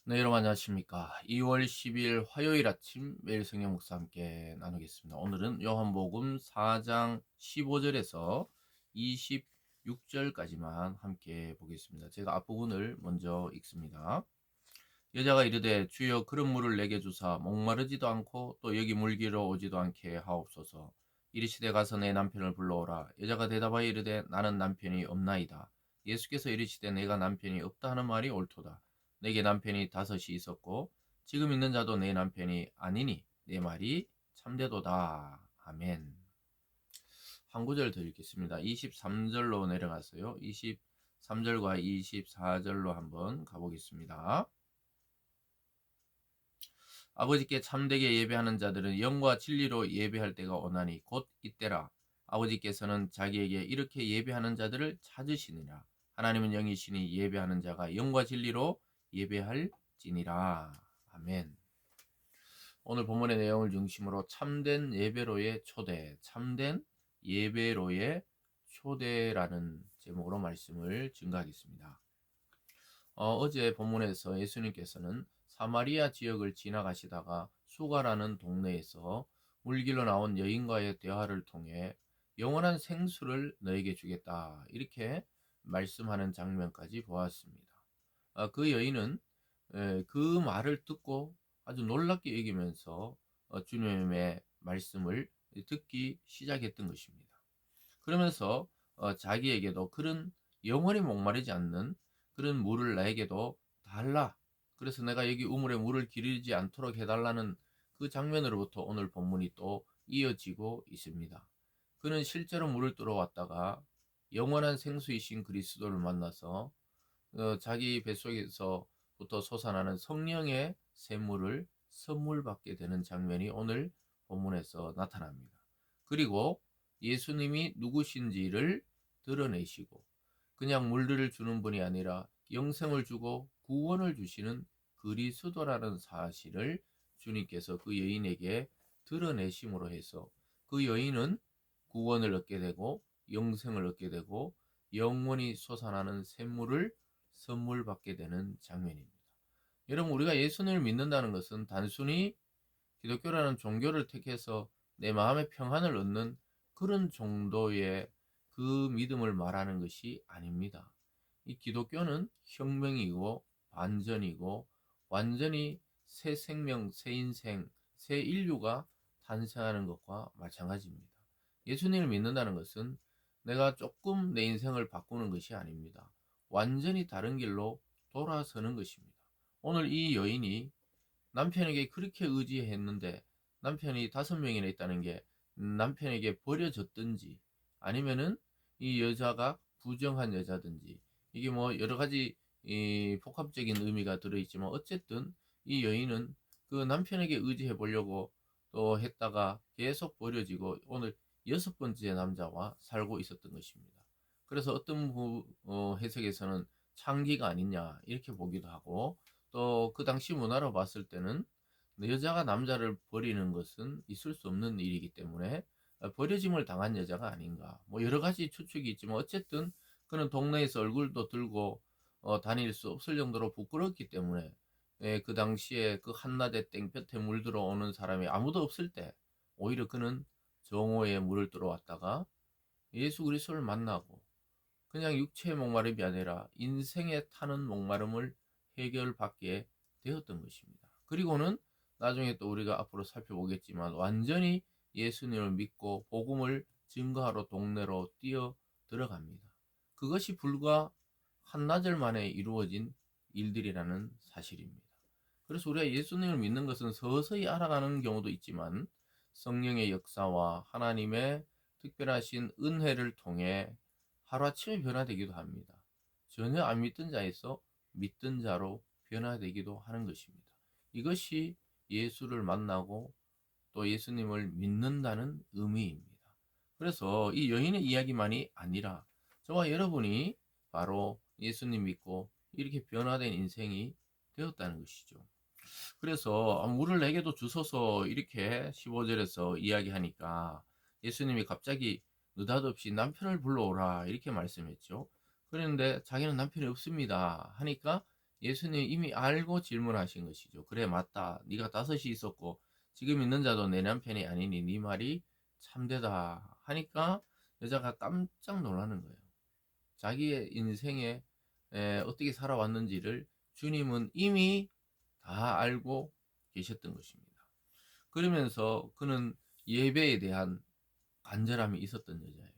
네, 여러분 안녕하십니까. 2월 10일 화요일 아침 매일 성경 묵상 함께 나누겠습니다. 오늘은 요한복음 4장 15절에서 26절까지만 함께 보겠습니다. 제가 앞부분을 먼저 읽습니다. 여자가 이르되 주여 그런 물을 내게 주사 목마르지도 않고 또 여기 물기로 오지도 않게 하옵소서. 이르시되 가서 내 남편을 불러오라. 여자가 대답하여 이르되 나는 남편이 없나이다. 예수께서 이르시되 내가 남편이 없다 하는 말이 옳도다. 내게 남편이 다섯이 있었고 지금 있는 자도 내 남편이 아니니 내 말이 참되도다. 아멘. 한 구절 더 읽겠습니다. 23절로 내려가서요. 23절과 24절로 한번 가보겠습니다. 아버지께 참되게 예배하는 자들은 영과 진리로 예배할 때가 오나니 곧 이때라. 아버지께서는 자기에게 이렇게 예배하는 자들을 찾으시니라. 하나님은 영이시니 예배하는 자가 영과 진리로 예배할지니라. 아멘. 오늘 본문의 내용을 중심으로 참된 예배로의 초대, 참된 예배로의 초대라는 제목으로 말씀을 증거하겠습니다. 어제 본문에서 예수님께서는 사마리아 지역을 지나가시다가 수가라는 동네에서 물길로 나온 여인과의 대화를 통해 영원한 생수를 너에게 주겠다 이렇게 말씀하는 장면까지 보았습니다. 그 여인은 그 말을 듣고 아주 놀랍게 여기면서 주님의 말씀을 듣기 시작했던 것입니다. 그러면서 자기에게도 그런 영원히 목마르지 않는 그런 물을 나에게도 달라. 그래서 내가 여기 우물에 물을 기르지 않도록 해달라는 그 장면으로부터 오늘 본문이 또 이어지고 있습니다. 그는 실제로 물을 들어왔다가 영원한 생수이신 그리스도를 만나서 자기 뱃속에서부터 솟아나는 성령의 샘물을 선물 받게 되는 장면이 오늘 본문에서 나타납니다. 그리고 예수님이 누구신지를 드러내시고 그냥 물들을 주는 분이 아니라 영생을 주고 구원을 주시는 그리스도라는 사실을 주님께서 그 여인에게 드러내심으로 해서 그 여인은 구원을 얻게 되고 영생을 얻게 되고 영원히 솟아나는 샘물을 선물 받게 되는 장면입니다. 여러분, 우리가 예수님을 믿는다는 것은 단순히 기독교라는 종교를 택해서 내 마음의 평안을 얻는 그런 정도의 그 믿음을 말하는 것이 아닙니다. 이 기독교는 혁명이고 반전이고 완전히 새 생명, 새 인생, 새 인류가 탄생하는 것과 마찬가지입니다. 예수님을 믿는다는 것은 내가 조금 내 인생을 바꾸는 것이 아닙니다. 완전히 다른 길로 돌아서는 것입니다. 오늘 이 여인이 남편에게 그렇게 의지했는데 남편이 5명이나 있다는 게 남편에게 버려졌든지 아니면은 이 여자가 부정한 여자든지 이게 뭐 여러 가지 이 복합적인 의미가 들어있지만 어쨌든 이 여인은 그 남편에게 의지해 보려고 또 했다가 계속 버려지고 오늘 6번째 남자와 살고 있었던 것입니다. 그래서 어떤 해석에서는 창기가 아니냐 이렇게 보기도 하고 또 그 당시 문화로 봤을 때는 여자가 남자를 버리는 것은 있을 수 없는 일이기 때문에 버려짐을 당한 여자가 아닌가 뭐 여러 가지 추측이 있지만 어쨌든 그는 동네에서 얼굴도 들고 다닐 수 없을 정도로 부끄럽기 때문에 그 당시에 그 한낮에 땡볕에 물들어 오는 사람이 아무도 없을 때 오히려 그는 정오에 물을 들어왔다가 예수 그리스도를 만나고 그냥 육체의 목마름이 아니라 인생에 타는 목마름을 해결받게 되었던 것입니다. 그리고는 나중에 또 우리가 앞으로 살펴보겠지만 완전히 예수님을 믿고 복음을 증거하러 동네로 뛰어 들어갑니다. 그것이 불과 한나절 만에 이루어진 일들이라는 사실입니다. 그래서 우리가 예수님을 믿는 것은 서서히 알아가는 경우도 있지만 성령의 역사와 하나님의 특별하신 은혜를 통해 하루아침에 변화되기도 합니다. 전혀 안 믿던 자에서 믿던 자로 변화되기도 하는 것입니다. 이것이 예수를 만나고 또 예수님을 믿는다는 의미입니다. 그래서 이 여인의 이야기만이 아니라 저와 여러분이 바로 예수님 믿고 이렇게 변화된 인생이 되었다는 것이죠. 그래서 물을 내게도 주소서 이렇게 15절에서 이야기하니까 예수님이 갑자기 느닷없이 남편을 불러오라 이렇게 말씀했죠. 그런데 자기는 남편이 없습니다 하니까 예수님 이미 알고 질문하신 것이죠. "그래 맞다. 네가 다섯이 있었고 지금 있는 자도 내 남편이 아니니 네 말이 참되다." 하니까 여자가 깜짝 놀라는 거예요. 자기의 인생에 어떻게 살아왔는지를 주님은 이미 다 알고 계셨던 것입니다. 그러면서 그는 예배에 대한 간절함이 있었던 여자예요.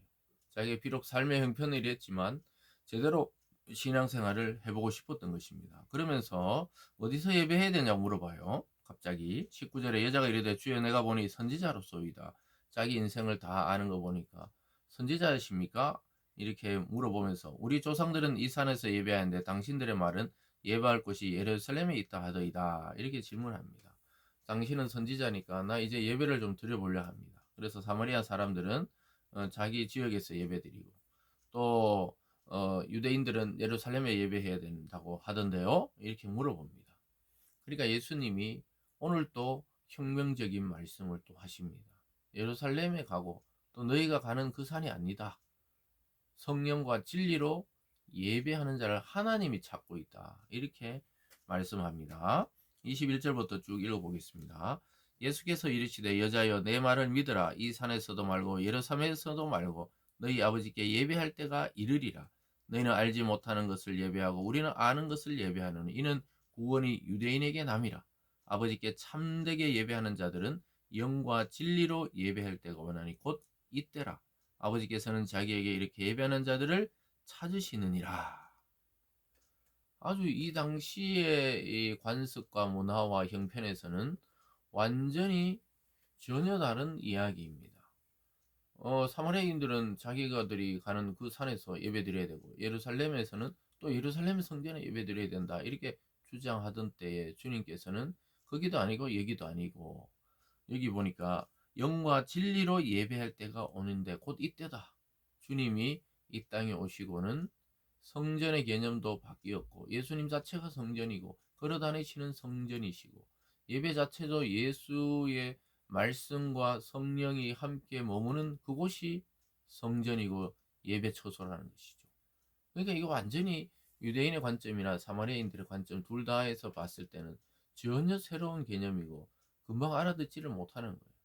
자기가 비록 삶의 형편을 이랬지만 제대로 신앙생활을 해보고 싶었던 것입니다. 그러면서 어디서 예배해야 되냐고 물어봐요. 갑자기 19절에 여자가 이르되 주여 내가 보니 선지자로소이다. 자기 인생을 다 아는 거 보니까 선지자이십니까? 이렇게 물어보면서 우리 조상들은 이 산에서 예배하는데 당신들의 말은 예배할 곳이 예루살렘에 있다 하더이다. 이렇게 질문합니다. 당신은 선지자니까 나 이제 예배를 좀 드려보려 합니다. 그래서 사마리아 사람들은 자기 지역에서 예배드리고 또 유대인들은 예루살렘에 예배해야 된다고 하던데요. 이렇게 물어봅니다. 그러니까 예수님이 오늘 또 혁명적인 말씀을 또 하십니다. 예루살렘에 가고 또 너희가 가는 그 산이 아니다. 성령과 진리로 예배하는 자를 하나님이 찾고 있다. 이렇게 말씀합니다. 21절부터 쭉 읽어보겠습니다. 예수께서 이르시되 여자여 내 말을 믿으라. 이 산에서도 말고 예루살렘에서도 말고 너희 아버지께 예배할 때가 이르리라. 너희는 알지 못하는 것을 예배하고 우리는 아는 것을 예배하노니 이는 구원이 유대인에게 남이라. 아버지께 참되게 예배하는 자들은 영과 진리로 예배할 때가 원하니 곧 이때라. 아버지께서는 자기에게 이렇게 예배하는 자들을 찾으시느니라. 아주 이 당시의 이 관습과 문화와 형편에서는 완전히 전혀 다른 이야기입니다. 사마리아인들은 자기가들이 가는 그 산에서 예배드려야 되고 예루살렘에서는 또 예루살렘 성전에 예배드려야 된다 이렇게 주장하던 때에 주님께서는 거기도 아니고 여기도 아니고 여기 보니까 영과 진리로 예배할 때가 오는데 곧 이때다. 주님이 이 땅에 오시고는 성전의 개념도 바뀌었고 예수님 자체가 성전이고 걸어다니시는 성전이시고 예배 자체도 예수의 말씀과 성령이 함께 머무는 그곳이 성전이고 예배 처소라는 것이죠. 그러니까 이거 완전히 유대인의 관점이나 사마리아인들의 관점 둘 다에서 봤을 때는 전혀 새로운 개념이고 금방 알아듣지를 못하는 거예요.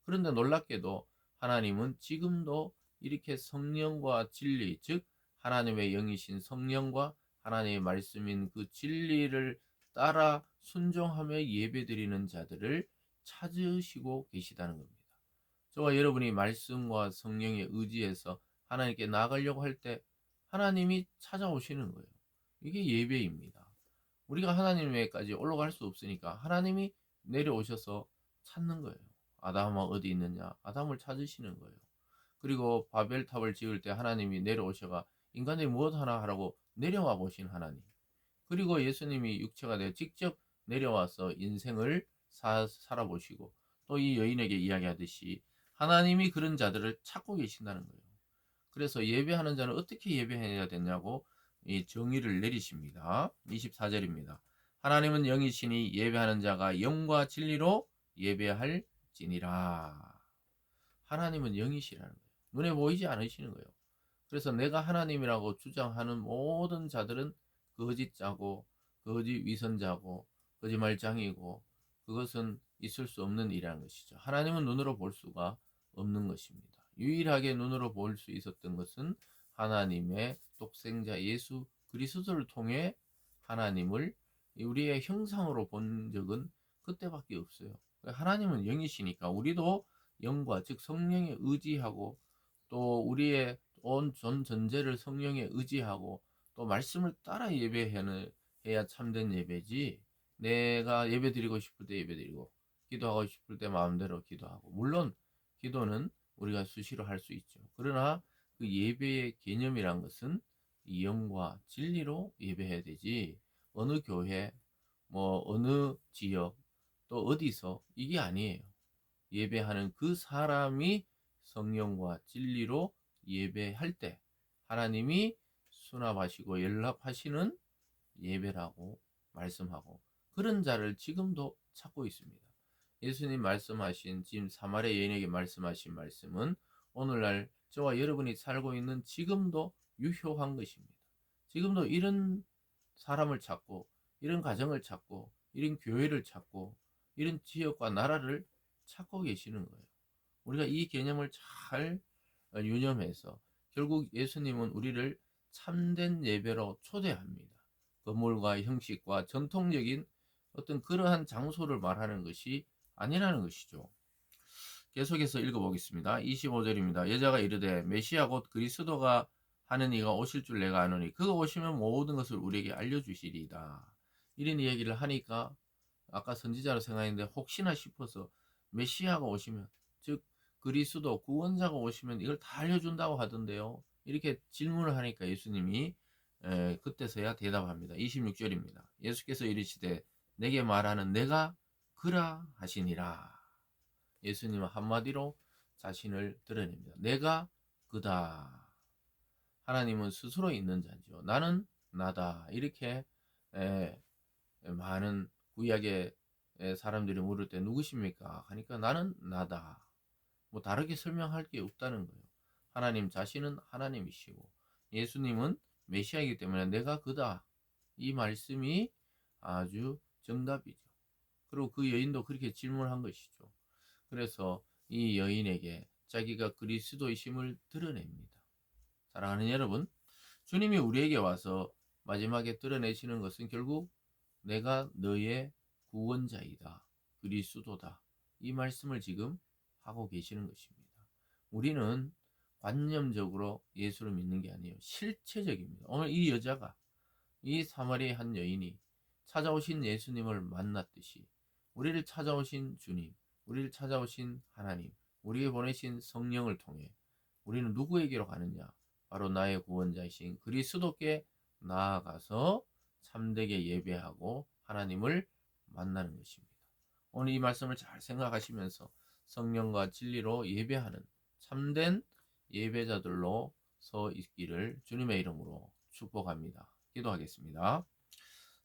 그런데 놀랍게도 하나님은 지금도 이렇게 성령과 진리, 즉 하나님의 영이신 성령과 하나님의 말씀인 그 진리를 따라 순종하며 예배드리는 자들을 찾으시고 계시다는 겁니다. 저와 여러분이 말씀과 성령에 의지해서 하나님께 나아가려고 할 때 하나님이 찾아오시는 거예요. 이게 예배입니다. 우리가 하나님에까지 올라갈 수 없으니까 하나님이 내려오셔서 찾는 거예요. 아담아 어디 있느냐? 아담을 찾으시는 거예요. 그리고 바벨탑을 지을 때 하나님이 내려오셔가 인간들이 무엇 하나 하라고 내려와 보신 하나님. 그리고 예수님이 육체가 되어 직접 내려와서 인생을 살아보시고 또 이 여인에게 이야기하듯이 하나님이 그런 자들을 찾고 계신다는 거예요. 그래서 예배하는 자는 어떻게 예배해야 되냐고 이 정의를 내리십니다. 24절입니다. 하나님은 영이시니 예배하는 자가 영과 진리로 예배할지니라. 하나님은 영이시라는 거예요. 눈에 보이지 않으시는 거예요. 그래서 내가 하나님이라고 주장하는 모든 자들은 거짓자고 거짓 위선자고 거짓말장이고 그것은 있을 수 없는 일이라는 것이죠. 하나님은 눈으로 볼 수가 없는 것입니다. 유일하게 눈으로 볼 수 있었던 것은 하나님의 독생자 예수 그리스도를 통해 하나님을 우리의 형상으로 본 적은 그때밖에 없어요. 하나님은 영이시니까 우리도 영과 즉 성령에 의지하고 또 우리의 온 전제를 성령에 의지하고 또 말씀을 따라 예배해야 참된 예배지. 내가 예배드리고 싶을 때 예배드리고 기도하고 싶을 때 마음대로 기도하고 물론 기도는 우리가 수시로 할 수 있죠. 그러나 그 예배의 개념이란 것은 이 영과 진리로 예배해야 되지 어느 교회 뭐 어느 지역 또 어디서 이게 아니에요. 예배하는 그 사람이 성령과 진리로 예배할 때 하나님이 수납하시고 연락하시는 예배라고 말씀하고 그런 자를 지금도 찾고 있습니다. 예수님 말씀하신 지금 사마리아 여인에게 말씀하신 말씀은 오늘날 저와 여러분이 살고 있는 지금도 유효한 것입니다. 지금도 이런 사람을 찾고 이런 가정을 찾고 이런 교회를 찾고 이런 지역과 나라를 찾고 계시는 거예요. 우리가 이 개념을 잘 유념해서 결국 예수님은 우리를 참된 예배로 초대합니다. 건물과 형식과 전통적인 어떤 그러한 장소를 말하는 것이 아니라는 것이죠. 계속해서 읽어보겠습니다. 25절입니다. 여자가 이르되 메시아 곧 그리스도가 하는 이가 오실 줄 내가 아노니 그가 오시면 모든 것을 우리에게 알려주시리이다. 이런 이야기를 하니까 아까 선지자로 생각했는데 혹시나 싶어서 메시아가 오시면, 즉 그리스도 구원자가 오시면 이걸 다 알려준다고 하던데요. 이렇게 질문을 하니까 예수님이 그때서야 대답합니다. 26절입니다. 예수께서 이르시되 내게 말하는 내가 그라 하시니라. 예수님은 한마디로 자신을 드러냅니다. 내가 그다. 하나님은 스스로 있는 자죠. 나는 나다. 이렇게 많은 구약의 사람들이 물을 때 누구십니까? 하니까 나는 나다. 뭐 다르게 설명할 게 없다는 거예요. 하나님 자신은 하나님이시고 예수님은 메시아이기 때문에 내가 그다. 이 말씀이 아주 정답이죠. 그리고 그 여인도 그렇게 질문한 것이죠. 그래서 이 여인에게 자기가 그리스도이심을 드러냅니다. 사랑하는 여러분, 주님이 우리에게 와서 마지막에 드러내시는 것은 결국 내가 너의 구원자이다. 그리스도다. 이 말씀을 지금 하고 계시는 것입니다. 우리는 관념적으로 예수를 믿는 게 아니에요. 실체적입니다. 오늘 이 여자가, 이 사마리아의 한 여인이 찾아오신 예수님을 만났듯이 우리를 찾아오신 주님, 우리를 찾아오신 하나님, 우리에게 보내신 성령을 통해 우리는 누구에게로 가느냐? 바로 나의 구원자이신 그리스도께 나아가서 참되게 예배하고 하나님을 만나는 것입니다. 오늘 이 말씀을 잘 생각하시면서 성령과 진리로 예배하는 참된 예배자들로 서 있기를 주님의 이름으로 축복합니다. 기도하겠습니다.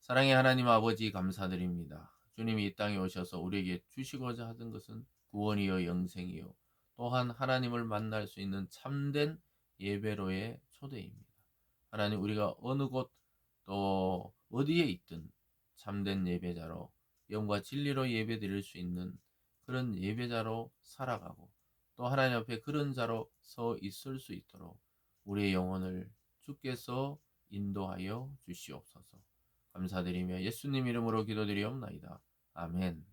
사랑의 하나님 아버지 감사드립니다. 주님이 이 땅에 오셔서 우리에게 주시고자 하던 것은 구원이요 영생이요 또한 하나님을 만날 수 있는 참된 예배로의 초대입니다. 하나님 우리가 어느 곳 또 어디에 있든 참된 예배자로 영과 진리로 예배드릴 수 있는 그런 예배자로 살아가고 또 하나님 앞에 그런 자로 서 있을 수 있도록 우리의 영혼을 주께서 인도하여 주시옵소서. 감사드리며 예수님 이름으로 기도드리옵나이다. 아멘.